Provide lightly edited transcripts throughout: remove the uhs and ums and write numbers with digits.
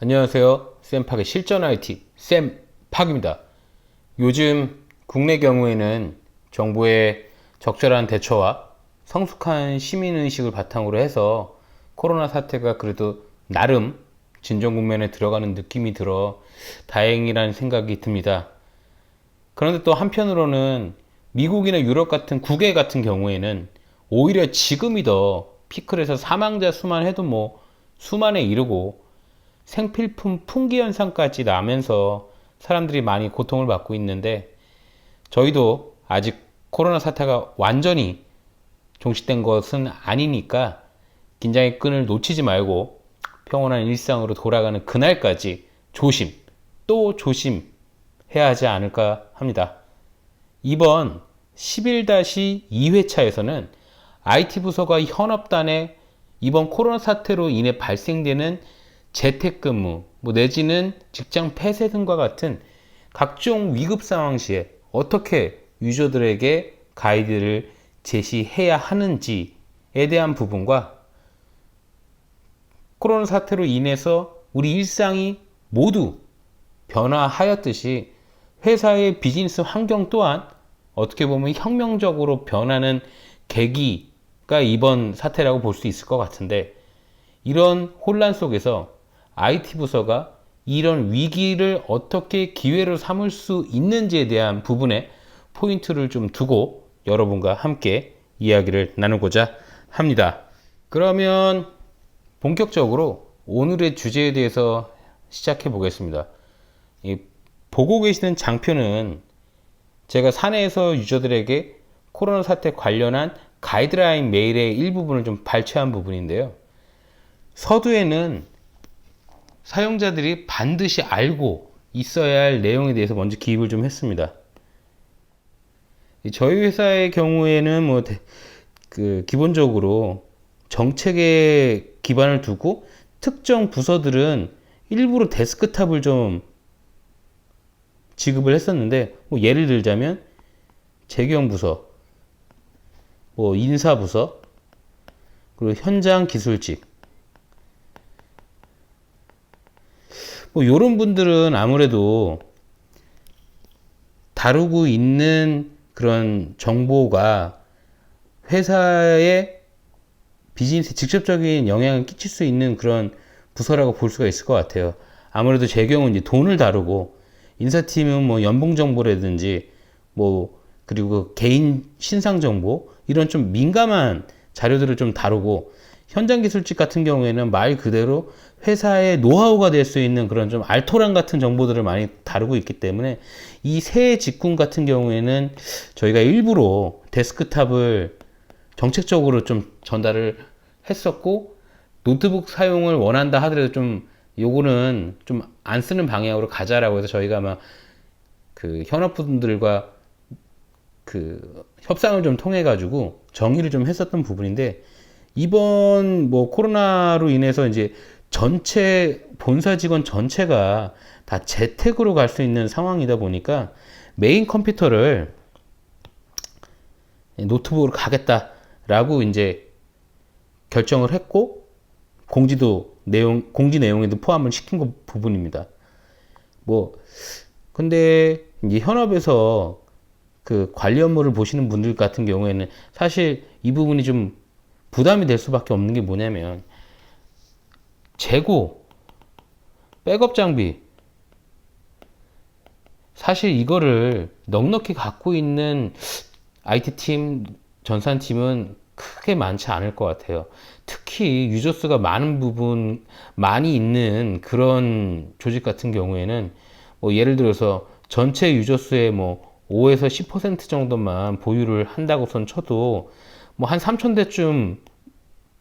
안녕하세요. 쌤팍의 실전 IT 쌤팍입니다. 요즘 국내 경우에는 정부의 적절한 대처와 성숙한 시민의식을 바탕으로 해서 코로나 사태가 그래도 나름 진정 국면에 들어가는 느낌이 들어 다행이라는 생각이 듭니다. 그런데 또 한편으로는 미국이나 유럽 같은 국외 같은 경우에는 오히려 지금이 더 피크를 해서 사망자 수만 해도 뭐 수만에 이르고 생필품 품귀 현상까지 나면서 사람들이 많이 고통을 받고 있는데, 저희도 아직 코로나 사태가 완전히 종식된 것은 아니니까 긴장의 끈을 놓치지 말고 평온한 일상으로 돌아가는 그날까지 조심 또 조심해야 하지 않을까 합니다. 이번 11-2회차에서는 IT 부서가 현업단에 이번 코로나 사태로 인해 발생되는 재택근무, 내지는 직장 폐쇄 등과 같은 각종 위급 상황 시에 어떻게 유저들에게 가이드를 제시해야 하는지에 대한 부분과, 코로나 사태로 인해서 우리 일상이 모두 변화하였듯이 회사의 비즈니스 환경 또한 어떻게 보면 혁명적으로 변하는 계기가 이번 사태라고 볼 수 있을 것 같은데, 이런 혼란 속에서 IT 부서가 이런 위기를 어떻게 기회로 삼을 수 있는지에 대한 부분에 포인트를 좀 두고 여러분과 함께 이야기를 나누고자 합니다. 그러면 본격적으로 오늘의 주제에 대해서 시작해 보겠습니다. 보고 계시는 장표는 제가 사내에서 유저들에게 코로나 사태 관련한 가이드라인 메일의 일부분을 좀 발췌한 부분인데요. 서두에는 사용자들이 반드시 알고 있어야 할 내용에 대해서 먼저 기입을 좀 했습니다. 저희 회사의 경우에는 기본적으로 정책에 기반을 두고 특정 부서들은 일부러 데스크탑을 좀 지급을 했었는데, 예를 들자면 재경부서, 인사부서, 그리고 현장 기술직, 요런 분들은 아무래도 다루고 있는 그런 정보가 회사의 비즈니스에 직접적인 영향을 끼칠 수 있는 그런 부서라고 볼 수가 있을 것 같아요. 아무래도 제 경우는 이제 돈을 다루고, 인사팀은 연봉 정보라든지 그리고 개인 신상 정보, 이런 좀 민감한 자료들을 좀 다루고, 현장 기술직 같은 경우에는 말 그대로 회사의 노하우가 될 수 있는 그런 좀 알토란 같은 정보들을 많이 다루고 있기 때문에, 이 세 직군 같은 경우에는 저희가 일부러 데스크탑을 정책적으로 좀 전달을 했었고, 노트북 사용을 원한다 하더라도 좀 요거는 좀 안 쓰는 방향으로 가자라고 해서 저희가 막 현업분들과 협상을 좀 통해 가지고 정의를 좀 했었던 부분인데, 이번 코로나로 인해서 이제 전체 본사 직원 전체가 다 재택으로 갈 수 있는 상황이다 보니까 메인 컴퓨터를 노트북으로 가겠다라고 이제 결정을 했고, 공지 내용에도 포함을 시킨 부분입니다. 근데 이제 현업에서 관리 업무를 보시는 분들 같은 경우에는 사실 이 부분이 좀 부담이 될 수밖에 없는 게 뭐냐면, 재고, 백업 장비, 사실 이거를 넉넉히 갖고 있는 IT팀, 전산팀은 크게 많지 않을 것 같아요. 특히 유저 수가 많이 있는 그런 조직 같은 경우에는 예를 들어서 전체 유저 수의 5에서 10% 정도만 보유를 한다고선 쳐도 한 3,000대쯤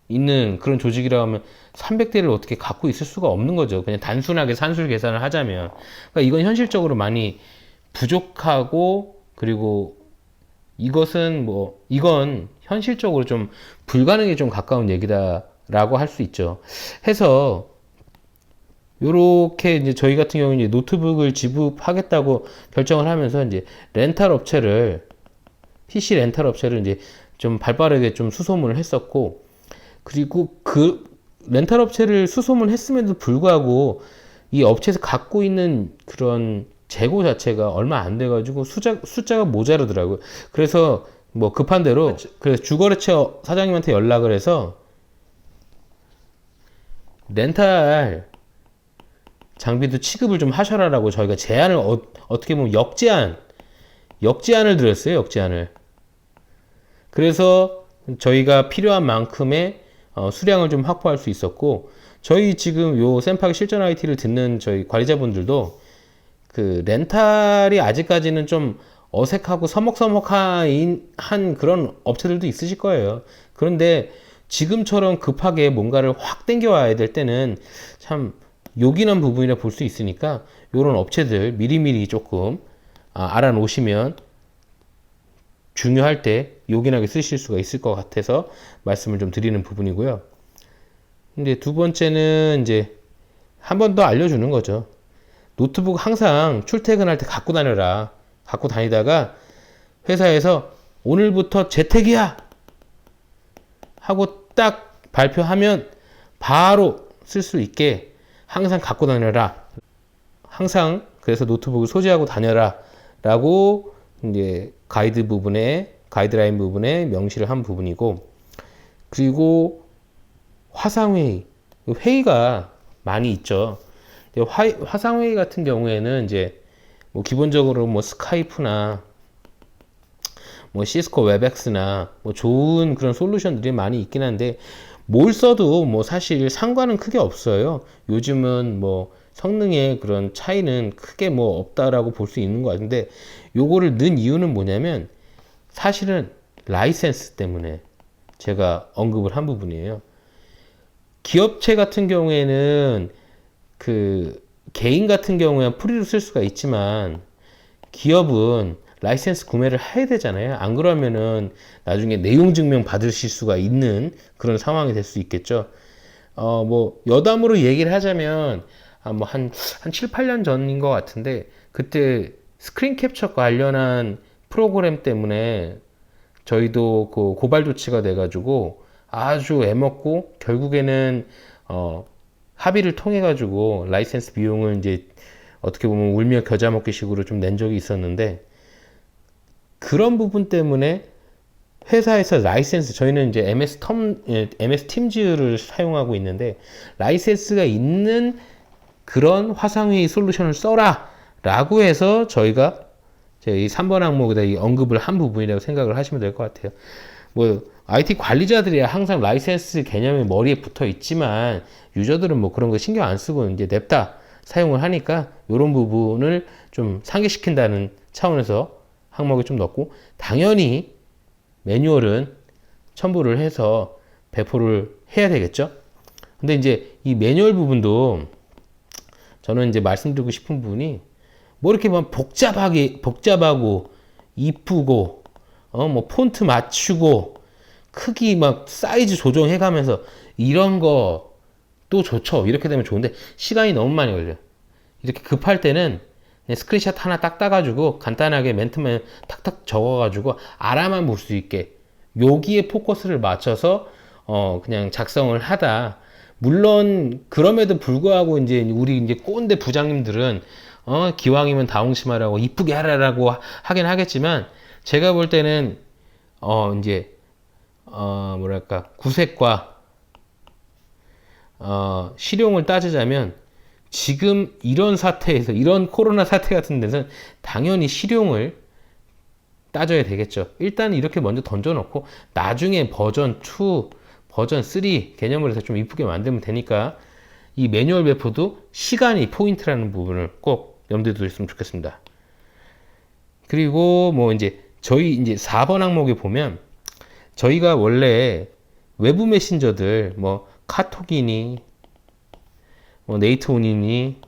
있는 그런 조직이라고 하면 300대를 어떻게 갖고 있을 수가 없는 거죠. 그냥 단순하게 산술 계산을 하자면. 그러니까 이건 현실적으로 많이 부족하고, 그리고 이건 현실적으로 좀 불가능에 좀 가까운 얘기다라고 할 수 있죠. 해서 요렇게 이제 저희 같은 경우는 이제 노트북을 지급하겠다고 결정을 하면서 이제 PC 렌탈 업체를 이제 좀 발빠르게 좀 수소문을 했었고, 그리고 렌탈 업체를 수소문 했음에도 불구하고 이 업체에서 갖고 있는 그런 재고 자체가 얼마 안 돼가지고 숫자가 모자르더라고요. 그래서 뭐 급한 대로 그래서 주거래체 사장님한테 연락을 해서 렌탈 장비도 취급을 좀 하셔라라고 저희가 제안을 어떻게 보면 역제안을 드렸어요. 역제안을. 그래서 저희가 필요한 만큼의 수량을 좀 확보할 수 있었고, 저희 지금 요 샘팍의 실전 IT를 듣는 저희 관리자분들도 그 렌탈이 아직까지는 좀 어색하고 서먹서먹한 그런 업체들도 있으실 거예요. 그런데 지금처럼 급하게 뭔가를 확 땡겨와야 될 때는 참 요긴한 부분이라 볼 수 있으니까 요런 업체들 미리미리 조금 알아놓으시면 중요할 때 요긴하게 쓰실 수가 있을 것 같아서 말씀을 좀 드리는 부분이고요. 근데 두 번째는 이제 한 번 더 알려주는 거죠. 노트북 항상 출퇴근할 때 갖고 다녀라. 갖고 다니다가 회사에서 오늘부터 재택이야! 하고 딱 발표하면 바로 쓸 수 있게 항상 갖고 다녀라. 항상 그래서 노트북을 소지하고 다녀라. 라고 이제 가이드라인 부분에 명시를 한 부분이고, 그리고 화상회의. 회의가 많이 있죠. 화상회의 같은 경우에는 이제 뭐 기본적으로 뭐 스카이프나 뭐 시스코 웹엑스나 뭐 좋은 그런 솔루션들이 많이 있긴 한데 뭘 써도 뭐 사실 상관은 크게 없어요. 요즘은 뭐 성능의 그런 차이는 크게 뭐 없다라고 볼 수 있는 것 같은데, 요거를 넣은 이유는 뭐냐면 사실은 라이센스 때문에 제가 언급을 한 부분이에요. 기업체 같은 경우에는 그 개인 같은 경우에는 프리로 쓸 수가 있지만 기업은 라이센스 구매를 해야 되잖아요. 안 그러면은 나중에 내용 증명 받으실 수가 있는 그런 상황이 될 수 있겠죠. 뭐 여담으로 얘기를 하자면 한 7, 8년 전인 것 같은데, 그때 스크린 캡처 관련한 프로그램 때문에 저희도 그 고발 조치가 돼가지고 아주 애먹고 결국에는 합의를 통해 가지고 라이센스 비용을 이제 어떻게 보면 울며 겨자 먹기 식으로 좀 낸 적이 있었는데, 그런 부분 때문에 회사에서 라이센스, 저희는 이제 MS 팀즈를 사용하고 있는데 라이센스가 있는 그런 화상회의 솔루션을 써라 라고 해서 저희가 이 3번 항목에다 이 언급을 한 부분이라고 생각을 하시면 될 것 같아요. 뭐 IT 관리자들이 항상 라이센스 개념이 머리에 붙어 있지만 유저들은 뭐 그런 거 신경 안 쓰고 이제 냅다 사용을 하니까 이런 부분을 좀 상기시킨다는 차원에서 항목을 좀 넣고, 당연히 매뉴얼은 첨부를 해서 배포를 해야 되겠죠. 근데 이제 이 매뉴얼 부분도 저는 이제 말씀드리고 싶은 부분이 뭐 이렇게 막 복잡하고 이쁘고 뭐 폰트 맞추고 크기 막 사이즈 조정해 가면서 이런 거 또 좋죠. 이렇게 되면 좋은데 시간이 너무 많이 걸려요. 이렇게 급할 때는 그냥 스크린샷 하나 딱 따가지고 간단하게 멘트만 탁탁 적어가지고 알아만 볼 수 있게 여기에 포커스를 맞춰서 그냥 작성을 하다. 물론 그럼에도 불구하고 이제 우리 이제 꼰대 부장님들은 기왕이면 다홍치마라고 이쁘게 하라라고 하긴 하겠지만, 제가 볼 때는 이제 뭐랄까 구색과 실용을 따지자면 지금 이런 사태에서, 이런 코로나 사태 같은 데서는 당연히 실용을 따져야 되겠죠. 일단 이렇게 먼저 던져놓고 나중에 버전 2, 버전 3 개념을 해서 좀 이쁘게 만들면 되니까 이 매뉴얼 배포도 시간이 포인트라는 부분을 꼭 염두에 두셨으면 좋겠습니다. 그리고 뭐 이제 저희 이제 4번 항목에 보면 저희가 원래 외부 메신저들 뭐 카톡이니 뭐 네이트온이니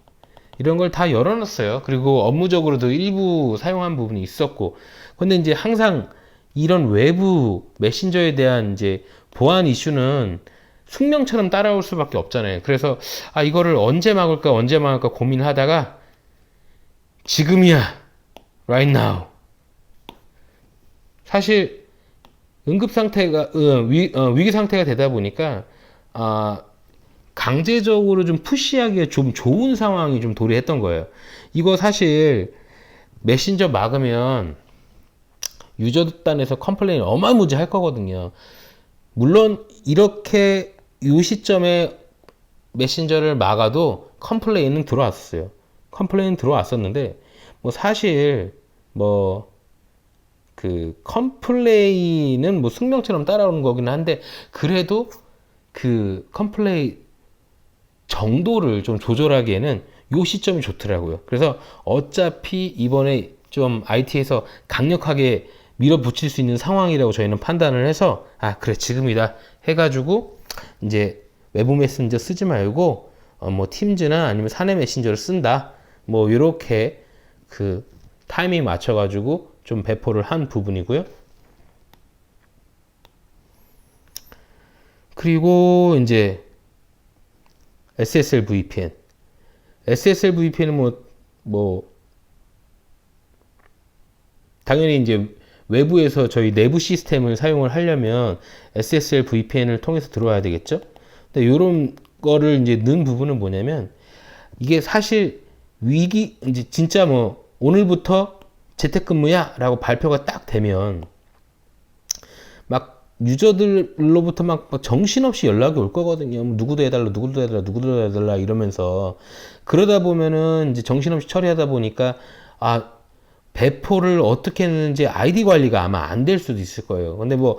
이런 걸 다 열어놨어요. 그리고 업무적으로도 일부 사용한 부분이 있었고, 근데 이제 항상 이런 외부 메신저에 대한 이제 보안 이슈는 숙명처럼 따라올 수밖에 없잖아요. 그래서 이거를 언제 막을까 고민하다가 지금이야, right now. 사실 응급 상태가 위기 상태가 되다 보니까 강제적으로 좀 푸시하기에 좀 좋은 상황이 좀 도래했던 거예요. 이거 사실 메신저 막으면 유저단에서 컴플레인 어마무지 할 거거든요. 물론 이렇게 이 시점에 메신저를 막아도 컴플레인은 들어왔어요. 컴플레인 들어왔었는데 뭐 사실 뭐 그 컴플레인은 뭐 숙명처럼 따라오는 거긴 한데 그래도 그 컴플레인 정도를 좀 조절하기에는 요 시점이 좋더라고요. 그래서 어차피 이번에 좀 IT에서 강력하게 밀어붙일 수 있는 상황이라고 저희는 판단을 해서 아 그래 지금이다 해가지고 이제 외부 메신저 쓰지 말고 뭐 팀즈나 아니면 사내 메신저를 쓴다 뭐 이렇게 그 타이밍 맞춰가지고 좀 배포를 한 부분이고요. 그리고 이제 SSL VPN. SSL VPN은 뭐 당연히 이제 외부에서 저희 내부 시스템을 사용을 하려면 SSL VPN을 통해서 들어와야 되겠죠. 근데 이런 거를 이제 넣은 부분은 뭐냐면 이게 사실 위기 이제 진짜 뭐 오늘부터 재택근무야라고 발표가 딱 되면 막 유저들로부터 막 정신없이 연락이 올 거거든요. 누구도 해달라, 누구도 해달라, 누구도 해달라 이러면서 그러다 보면은 이제 정신없이 처리하다 보니까 아 배포를 어떻게 했는지 아이디 관리가 아마 안 될 수도 있을 거예요. 근데 뭐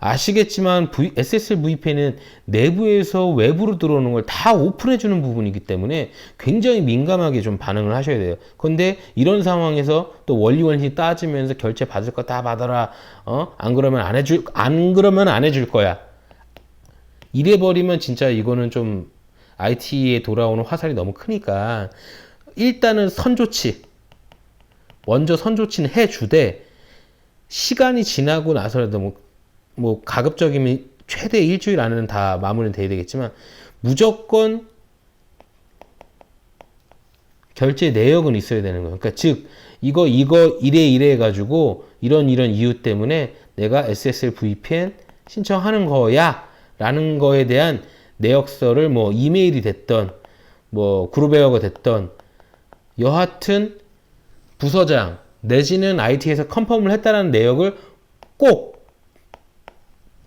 아시겠지만 SSL VPN은 내부에서 외부로 들어오는 걸 다 오픈해 주는 부분이기 때문에 굉장히 민감하게 좀 반응을 하셔야 돼요. 근데 이런 상황에서 또 원리원리 따지면서 결제 받을 거 다 받아라. 안 그러면 안 해줄 거야. 이래 버리면 진짜 이거는 좀 IT에 돌아오는 화살이 너무 크니까 일단은 먼저 선조치는 해주되 시간이 지나고 나서라도 뭐 가급적이면 최대 일주일 안에는 다 마무리는 돼야 되겠지만 무조건 결제 내역은 있어야 되는 거예요. 그러니까 즉 이거 이래 해가지고 이런 이유 때문에 내가 SSL VPN 신청하는 거야 라는 거에 대한 내역서를 뭐 이메일이 됐던 뭐 그룹웨어가 됐던 여하튼 부서장 내지는 IT에서 컨펌을 했다는 내역을 꼭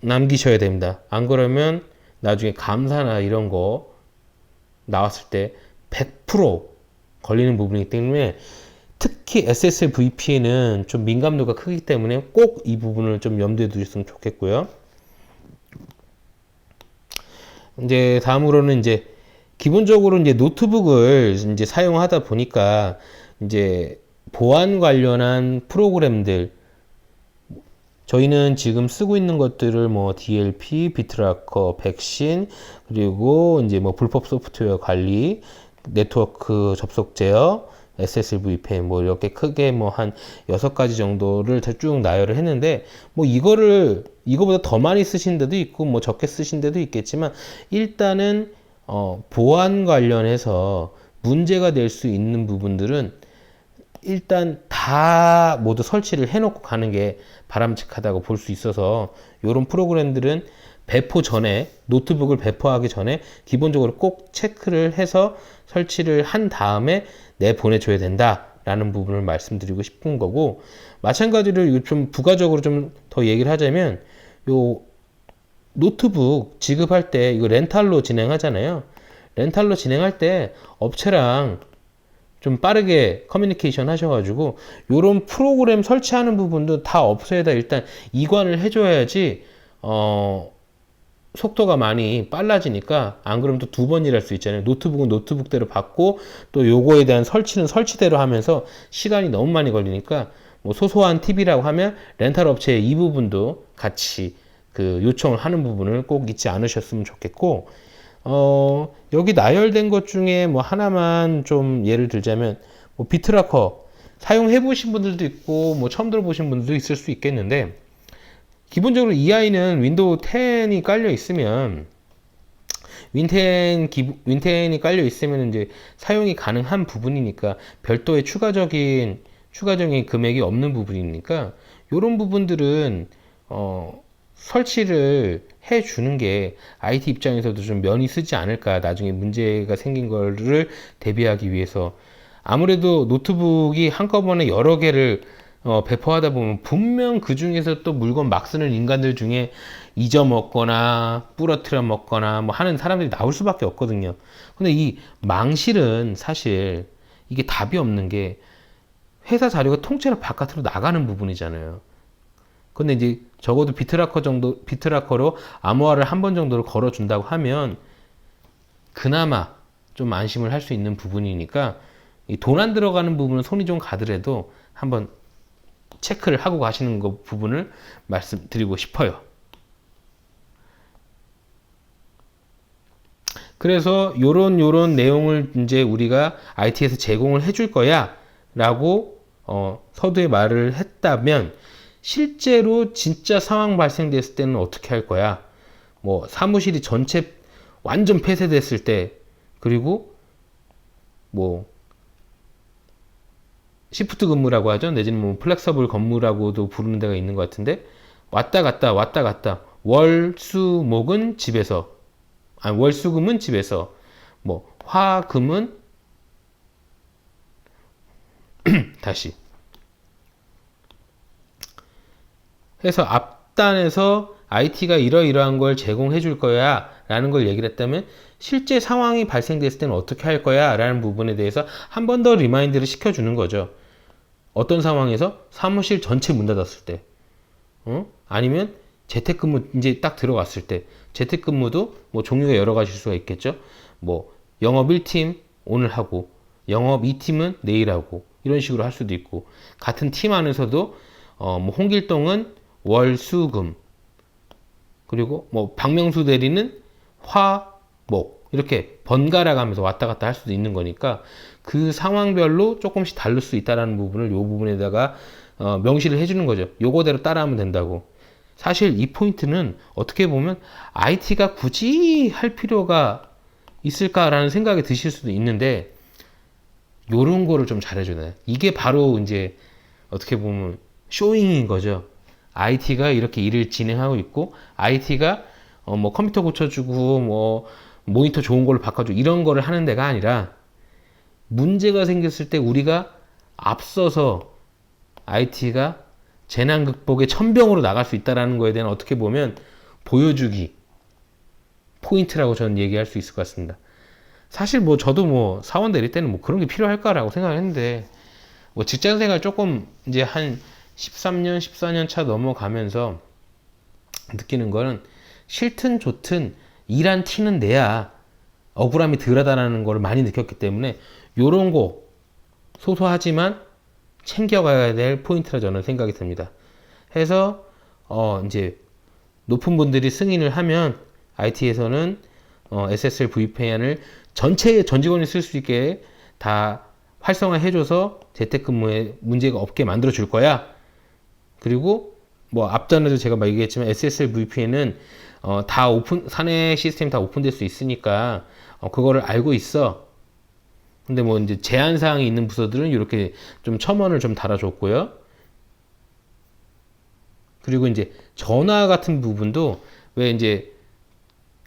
남기셔야 됩니다. 안 그러면 나중에 감사나 이런 거 나왔을 때 100% 걸리는 부분이기 때문에 특히 SSL VPN은 좀 민감도가 크기 때문에 꼭 이 부분을 좀 염두에 두셨으면 좋겠고요. 이제 다음으로는 이제 기본적으로 이제 노트북을 이제 사용하다 보니까 이제 보안 관련한 프로그램들 저희는 지금 쓰고 있는 것들을 뭐 DLP, 비트라커, 백신, 그리고 이제 뭐 불법 소프트웨어 관리, 네트워크 접속 제어, SSL VPN 뭐 이렇게 크게 뭐 한 6가지 정도를 쭉 나열을 했는데 뭐 이거보다 더 많이 쓰신 데도 있고 뭐 적게 쓰신 데도 있겠지만 일단은 보안 관련해서 문제가 될 수 있는 부분들은 일단 다 모두 설치를 해놓고 가는 게 바람직하다고 볼 수 있어서 이런 프로그램들은 배포 전에 노트북을 배포하기 전에 기본적으로 꼭 체크를 해서 설치를 한 다음에 내보내줘야 된다라는 부분을 말씀드리고 싶은 거고 마찬가지로 이거 좀 부가적으로 좀 더 얘기를 하자면 요 노트북 지급할 때 이거 렌탈로 진행하잖아요. 렌탈로 진행할 때 업체랑 좀 빠르게 커뮤니케이션 하셔가지고 요런 프로그램 설치하는 부분도 다 업체에다 일단 이관을 해줘야지 속도가 많이 빨라지니까 안 그러면 또 2번 일할 수 있잖아요. 노트북은 노트북대로 받고 또 요거에 대한 설치는 설치대로 하면서 시간이 너무 많이 걸리니까 뭐 소소한 팁이라고 하면 렌탈 업체에 이 부분도 같이 그 요청을 하는 부분을 꼭 잊지 않으셨으면 좋겠고 여기 나열된 것 중에 뭐 하나만 좀 예를 들자면 뭐 비트라커 사용해 보신 분들도 있고 뭐 처음 들어보신 분들도 있을 수 있겠는데 기본적으로 이 아이는 윈도우 10이 깔려 있으면 윈10이 깔려 있으면 이제 사용이 가능한 부분이니까 별도의 추가적인 금액이 없는 부분이니까 이런 부분들은 설치를 해 주는 게 IT 입장에서도 좀 면이 쓰지 않을까. 나중에 문제가 생긴 거를 대비하기 위해서. 아무래도 노트북이 한꺼번에 여러 개를 배포하다 보면 분명 그 중에서 또 물건 막 쓰는 인간들 중에 잊어먹거나 부러뜨려 먹거나 뭐 하는 사람들이 나올 수밖에 없거든요. 근데 이 망실은 사실 이게 답이 없는 게 회사 자료가 통째로 바깥으로 나가는 부분이잖아요. 근데 이제 적어도 비트라커로 암호화를 한 번 정도를 걸어준다고 하면 그나마 좀 안심을 할 수 있는 부분이니까 돈 안 들어가는 부분은 손이 좀 가더라도 한번 체크를 하고 가시는 거 부분을 말씀드리고 싶어요. 그래서 요런 내용을 이제 우리가 IT에서 제공을 해줄 거야 라고 서두에 말을 했다면 실제로 진짜 상황 발생됐을 때는 어떻게 할 거야? 뭐 사무실이 전체 완전 폐쇄됐을 때, 그리고 뭐 시프트 근무라고 하죠. 내지는 뭐 플렉서블 근무라고도 부르는 데가 있는 것 같은데 왔다 갔다 월, 수, 목은 집에서, 아니 월, 수, 금은 집에서, 뭐 화, 금은 다시 해서 앞단에서 IT가 이러이러한 걸 제공해 줄 거야 라는 걸 얘기를 했다면 실제 상황이 발생됐을 때는 어떻게 할 거야 라는 부분에 대해서 한 번 더 리마인드를 시켜주는 거죠. 어떤 상황에서 사무실 전체 문 닫았을 때, 아니면 재택근무 이제 딱 들어갔을 때, 재택근무도 뭐 종류가 여러 가지일 수가 있겠죠. 뭐 영업 1팀 오늘 하고 영업 2팀은 내일 하고 이런 식으로 할 수도 있고, 같은 팀 안에서도 뭐 홍길동은 월, 수, 금, 그리고 뭐 박명수 대리는 화, 목 이렇게 번갈아 가면서 왔다 갔다 할 수도 있는 거니까 그 상황별로 조금씩 다를 수 있다는 부분을 요 부분에다가 명시를 해주는 거죠. 요거대로 따라하면 된다고. 사실 이 포인트는 어떻게 보면 IT가 굳이 할 필요가 있을까라는 생각이 드실 수도 있는데 요런 거를 좀 잘해줘야 돼. 이게 바로 이제 어떻게 보면 쇼잉인 거죠. IT가 이렇게 일을 진행하고 있고 IT가 뭐 컴퓨터 고쳐주고 뭐 모니터 좋은 걸로 바꿔주고 이런 거를 하는 데가 아니라 문제가 생겼을 때 우리가 앞서서 IT가 재난 극복의 천병으로 나갈 수 있다는 거에 대한 어떻게 보면 보여주기 포인트라고 저는 얘기할 수 있을 것 같습니다. 사실 뭐 저도 뭐 사원 내릴 때는 뭐 그런 게 필요할까라고 생각을 했는데 뭐 직장 생활 조금 이제 한 13년, 14년 차 넘어가면서 느끼는 거는 싫든 좋든 일한 티는 내야 억울함이 덜하다는 걸 많이 느꼈기 때문에 요런 거 소소하지만 챙겨가야 될 포인트라 저는 생각이 듭니다. 해서 이제 높은 분들이 승인을 하면 IT에서는 SSL VPN을 전체 전 직원이 쓸 수 있게 다 활성화해줘서 재택근무에 문제가 없게 만들어 줄 거야. 그리고 뭐 앞전에도 제가 막 얘기했지만 SSL VPN은 다 오픈, 사내 시스템 다 오픈될 수 있으니까 그거를 알고 있어. 근데 뭐 이제 제한 사항이 있는 부서들은 이렇게 좀 첨언을 좀 달아줬고요. 그리고 이제 전화 같은 부분도 왜 이제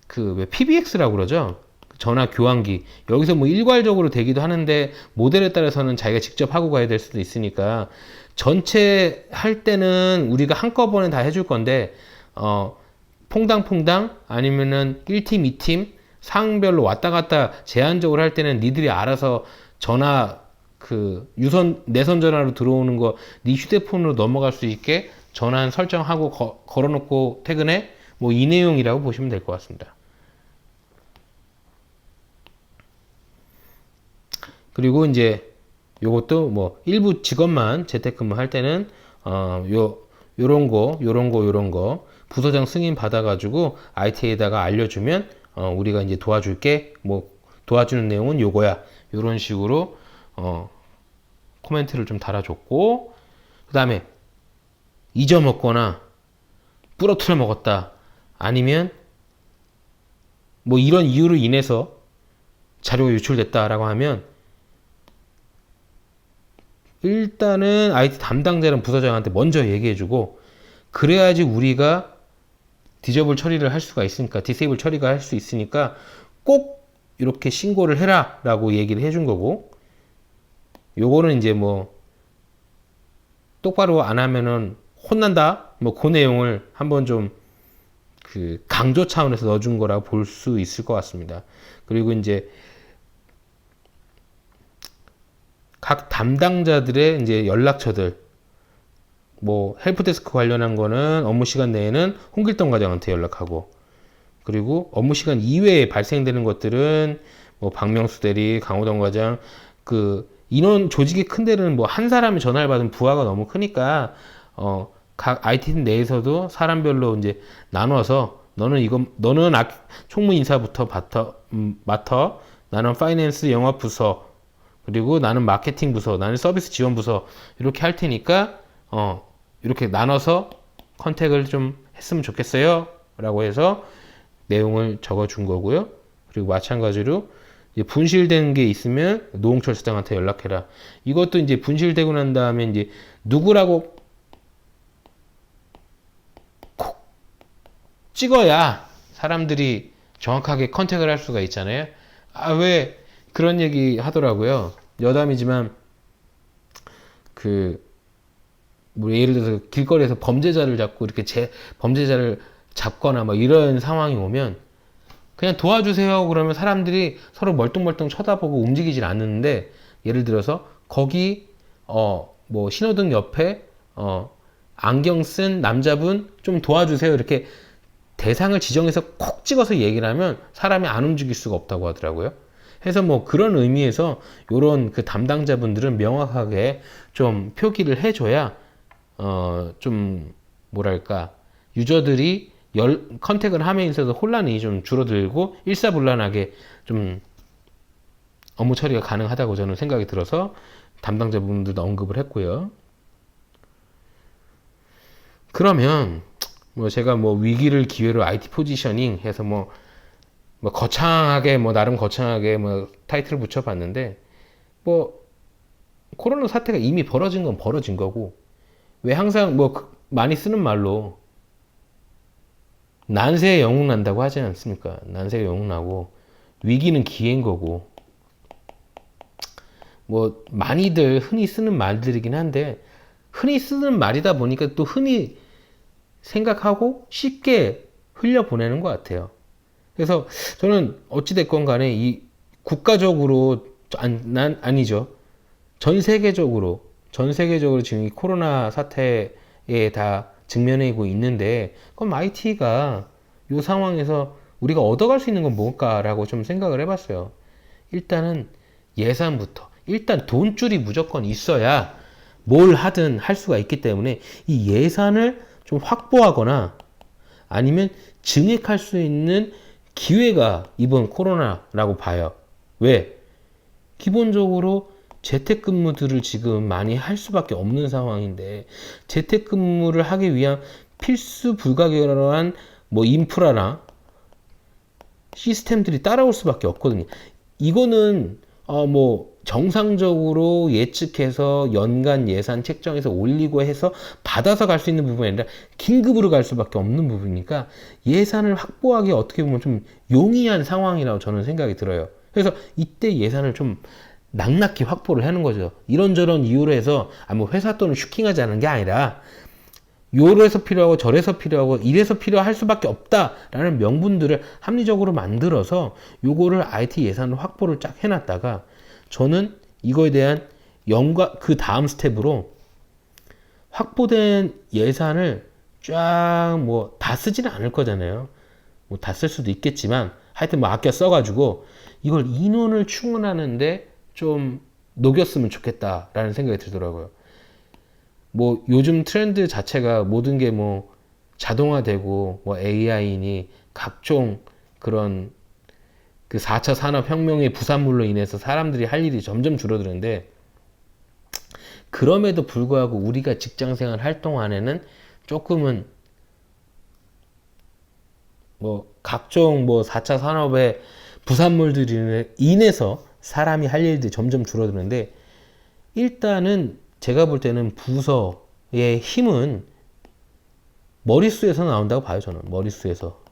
그 왜 PBX라고 그러죠? 전화 교환기. 여기서 뭐 일괄적으로 되기도 하는데 모델에 따라서는 자기가 직접 하고 가야 될 수도 있으니까 전체 할 때는 우리가 한꺼번에 다 해줄 건데 퐁당퐁당 아니면은 1팀, 2팀 상별로 왔다 갔다 제한적으로 할 때는 니들이 알아서 전화 그 내선 전화로 들어오는 거 네 휴대폰으로 넘어갈 수 있게 전환 설정하고 걸어놓고 퇴근해. 뭐 이 내용이라고 보시면 될 것 같습니다. 그리고 이제 요것도 뭐 일부 직원만 재택근무 할 때는 요런 거 부서장 승인 받아가지고 IT에다가 알려주면 우리가 이제 도와줄게. 뭐 도와주는 내용은 요거야. 요런 식으로 코멘트를 좀 달아줬고, 그 다음에 잊어먹거나 부러뜨려 먹었다. 아니면 뭐 이런 이유로 인해서 자료가 유출됐다라고 하면 일단은 IT 담당자는 부서장한테 먼저 얘기해주고, 그래야지 우리가 디저블 처리를 할 수가 있으니까, 디세이블 처리가 할 수 있으니까 꼭 이렇게 신고를 해라 라고 얘기를 해준 거고, 요거는 이제 뭐 똑바로 안 하면은 혼난다, 뭐 그 내용을 한번 좀 그 강조 차원에서 넣어준 거라고 볼 수 있을 것 같습니다. 그리고 이제 각 담당자들의 이제 연락처들, 뭐 헬프데스크 관련한 거는 업무 시간 내에는 홍길동 과장한테 연락하고, 그리고 업무 시간 이외에 발생되는 것들은 뭐 박명수 대리, 강호동 과장, 그 인원 조직이 큰 데는 뭐 한 사람이 전화를 받은 부하가 너무 크니까 각 IT팀 내에서도 사람별로 이제 나눠서 너는 총무 인사부터 맡아, 나는 파이낸스 영업 부서, 그리고 나는 마케팅 부서, 나는 서비스 지원 부서, 이렇게 할 테니까 이렇게 나눠서 컨택을 좀 했으면 좋겠어요 라고 해서 내용을 적어 준 거고요. 그리고 마찬가지로 이제 분실된 게 있으면 노홍철 사장한테 연락해라. 이것도 이제 분실되고 난 다음에 이제 누구라고 콕 찍어야 사람들이 정확하게 컨택을 할 수가 있잖아요. 아, 왜 그런 얘기 하더라고요. 여담이지만 뭐 예를 들어서 길거리에서 범죄자를 잡고 이렇게 범죄자를 잡거나 뭐 이런 상황이 오면 그냥 도와주세요 그러면 사람들이 서로 멀뚱멀뚱 쳐다보고 움직이질 않는데, 예를 들어서 거기 뭐 신호등 옆에 안경 쓴 남자분 좀 도와주세요 이렇게 대상을 지정해서 콕 찍어서 얘기를 하면 사람이 안 움직일 수가 없다고 하더라고요. 해서 뭐 그런 의미에서 요런 그 담당자분들은 명확하게 좀 표기를 해줘야 좀 뭐랄까 유저들이 컨택을 함에 있어서 혼란이 좀 줄어들고 일사불란하게 좀 업무 처리가 가능하다고 저는 생각이 들어서 담당자분들도 언급을 했고요. 그러면 뭐 제가 뭐 위기를 기회로 IT 포지셔닝 해서 뭐 거창하게 나름 거창하게 타이틀을 붙여봤는데, 뭐 코로나 사태가 이미 벌어진 건 벌어진 거고, 왜 항상 많이 쓰는 말로 난세에 영웅 난다고 하지 않습니까? 난세에 영웅 나고 위기는 기회인 거고, 뭐 많이들 흔히 쓰는 말들이긴 한데 흔히 쓰는 말이다 보니까 또 흔히 생각하고 쉽게 흘려보내는 것 같아요. 그래서 저는 어찌됐건 간에 이 국가적으로 아니죠. 전 세계적으로 지금 이 코로나 사태에 다 직면하고 있는데, 그럼 IT가 이 상황에서 우리가 얻어갈 수 있는 건 뭘까라고 좀 생각을 해봤어요. 일단은 예산부터, 일단 돈줄이 무조건 있어야 뭘 하든 할 수가 있기 때문에 이 예산을 좀 확보하거나 아니면 증액할 수 있는 기회가 이번 코로나라고 봐요. 왜? 기본적으로 재택근무들을 지금 많이 할 수밖에 없는 상황인데, 재택근무를 하기 위한 필수 불가결한 뭐 인프라나 시스템들이 따라올 수밖에 없거든요. 이거는 뭐 정상적으로 예측해서 연간 예산 책정해서 올리고 해서 받아서 갈 수 있는 부분이 아니라 긴급으로 갈 수밖에 없는 부분이니까 예산을 확보하기 어떻게 보면 좀 용이한 상황이라고 저는 생각이 들어요. 그래서 이때 예산을 좀 낭낙히 확보를 하는 거죠. 이런저런 이유로 해서 뭐 회사 돈을 슈킹하지 않은 게 아니라 요래서 필요하고 저래서 필요하고 이래서 필요할 수밖에 없다라는 명분들을 합리적으로 만들어서 요거를 IT 예산을 확보를 쫙 해놨다가, 저는 이거에 대한 그 다음 스텝으로 확보된 예산을 쫙 뭐 다 쓰지는 않을 거잖아요. 뭐 다 쓸 수도 있겠지만 하여튼 뭐 아껴 써가지고 이걸 인원을 충원하는데 좀 녹였으면 좋겠다라는 생각이 들더라고요. 뭐 요즘 트렌드 자체가 모든 게 뭐 자동화되고 뭐 AI니 각종 그런 그 4차 산업혁명의 부산물로 인해서 사람들이 할 일이 점점 줄어드는데, 그럼에도 불구하고 우리가 직장생활 할 동안에는 조금은 뭐 각종 뭐 4차 산업의 부산물들로 인해서 사람이 할 일들이 점점 줄어드는데, 일단은 제가 볼 때는 부서의 힘은 머릿수에서 나온다고 봐요, 저는. 머릿수에서.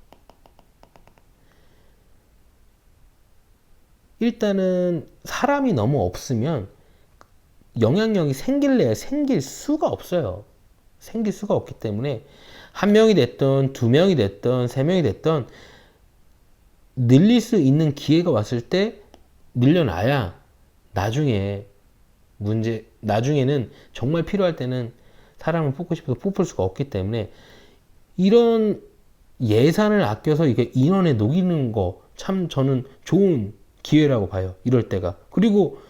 일단은 사람이 너무 없으면 영향력이 생길 수가 없어요. 생길 수가 없기 때문에 한 명이 됐던, 두 명이 됐던, 세 명이 됐던 늘릴 수 있는 기회가 왔을 때 늘려놔야 나중에는 정말 필요할 때는 사람을 뽑고 싶어서 뽑을 수가 없기 때문에 이런 예산을 아껴서 이게 인원에 녹이는 거 참 저는 좋은 기회라고 봐요. 이럴 때가. 그리고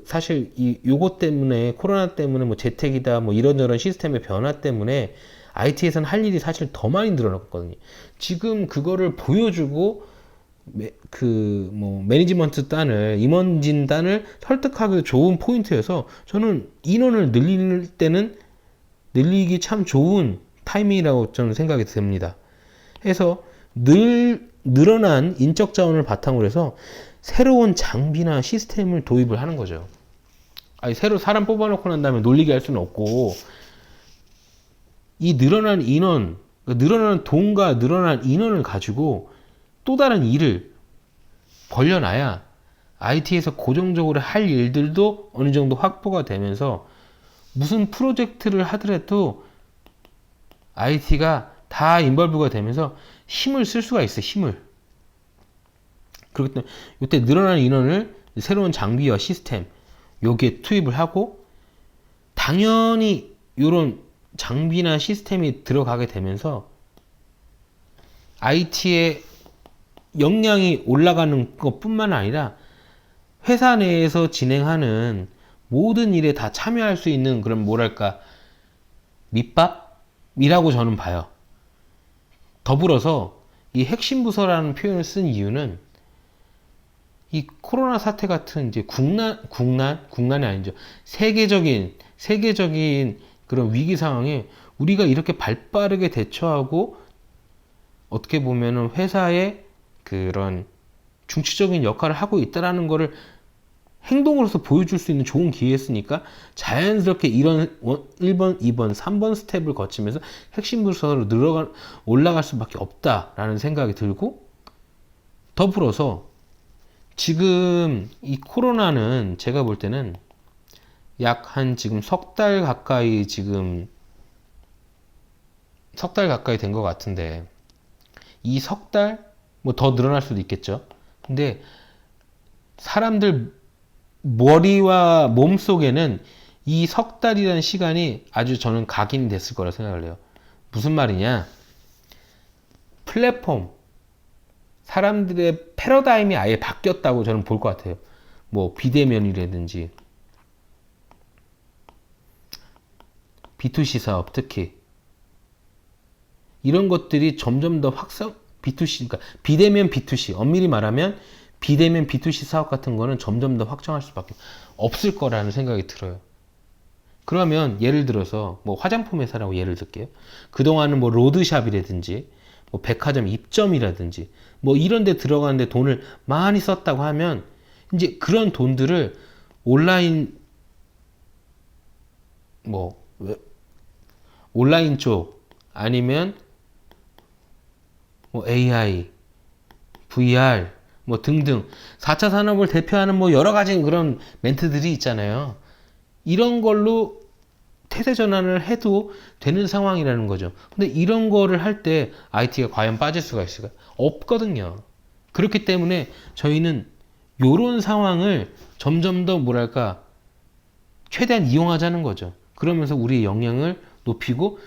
사실 요거 때문에 코로나 때문에 뭐 재택이다 뭐 이런저런 시스템의 변화 때문에 IT에서는 할 일이 사실 더 많이 늘어났거든요. 지금 그거를 보여주고 매니지먼트 단을, 임원진 단을 설득하기 좋은 포인트여서 저는 인원을 늘릴 때는 늘리기 참 좋은 타이밍이라고 저는 생각이 듭니다. 해서 늘어난 인적 자원을 바탕으로 해서 새로운 장비나 시스템을 도입을 하는 거죠. 아니, 새로 사람 뽑아놓고 난 다음에 놀리게 할 수는 없고, 이 늘어난 인원, 늘어난 돈과 늘어난 인원을 가지고 또 다른 일을 벌려놔야 IT에서 고정적으로 할 일들도 어느 정도 확보가 되면서 무슨 프로젝트를 하더라도 IT가 다 인벌브가 되면서 힘을 쓸 수가 있어요. 힘을. 그렇기 때문에 이때 늘어난 인원을 새로운 장비와 시스템 여기에 투입을 하고 당연히 이런 장비나 시스템이 들어가게 되면서 IT의 역량이 올라가는 것뿐만 아니라 회사 내에서 진행하는 모든 일에 다 참여할 수 있는 그런 뭐랄까 밑밥이라고 저는 봐요. 더불어서 이 핵심 부서라는 표현을 쓴 이유는 이 코로나 사태 같은 이제 국난이 아니죠. 세계적인 그런 위기 상황에 우리가 이렇게 발빠르게 대처하고 어떻게 보면은 회사의 그런 중추적인 역할을 하고 있다라는 거를 행동으로서 보여줄 수 있는 좋은 기회였으니까 자연스럽게 이런 1번, 2번, 3번 스텝을 거치면서 핵심 부서로 올라갈 수밖에 없다라는 생각이 들고 더불어서 지금 이 코로나는 제가 볼 때는 약 한 지금 석 달 가까이 된 것 같은데 이 석 달 뭐 더 늘어날 수도 있겠죠. 근데 사람들 머리와 몸 속에는 이 석 달이라는 시간이 아주 저는 각인이 됐을 거라 생각을 해요. 무슨 말이냐? 플랫폼, 사람들의 패러다임이 아예 바뀌었다고 저는 볼 것 같아요. 뭐 비대면이라든지 B2C 사업 특히 이런 것들이 점점 더 B2C, 그러니까 비대면 B2C, 엄밀히 말하면 비대면 B2C 사업 같은 거는 점점 더 확장할 수밖에 없을 거라는 생각이 들어요. 그러면 예를 들어서 뭐 화장품 회사라고 예를 들게요. 그동안은 뭐 로드샵이라든지 뭐 백화점 입점이라든지 뭐 이런 데 들어가는데 돈을 많이 썼다고 하면 이제 그런 돈들을 온라인 쪽 아니면 뭐 AI, VR 뭐 등등 4차 산업을 대표하는 뭐 여러 가지 그런 멘트들이 있잖아요. 이런 걸로 태세 전환을 해도 되는 상황이라는 거죠. 근데 이런 거를 할 때 IT가 과연 빠질 수가 있을까? 없거든요. 그렇기 때문에 저희는 요런 상황을 점점 더 뭐랄까 최대한 이용하자는 거죠. 그러면서 우리의 역량을 높이고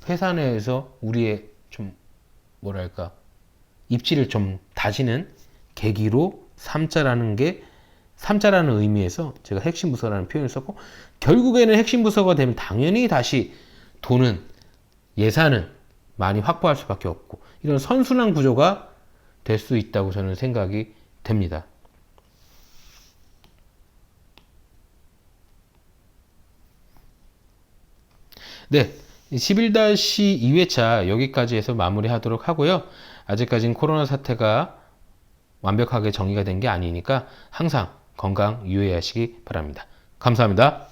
회사 내에서 우리의 좀 뭐랄까 입지를 좀 다지는 계기로 삼자라는 의미에서 제가 핵심 부서라는 표현을 썼고 결국에는 핵심 부서가 되면 당연히 다시 돈은 예산은 많이 확보할 수밖에 없고 이런 선순환 구조가 될 수 있다고 저는 생각이 됩니다. 네, 11-2회차 여기까지 해서 마무리하도록 하고요. 아직까지는 코로나 사태가 완벽하게 정리가 된 게 아니니까 항상 건강 유의하시기 바랍니다. 감사합니다.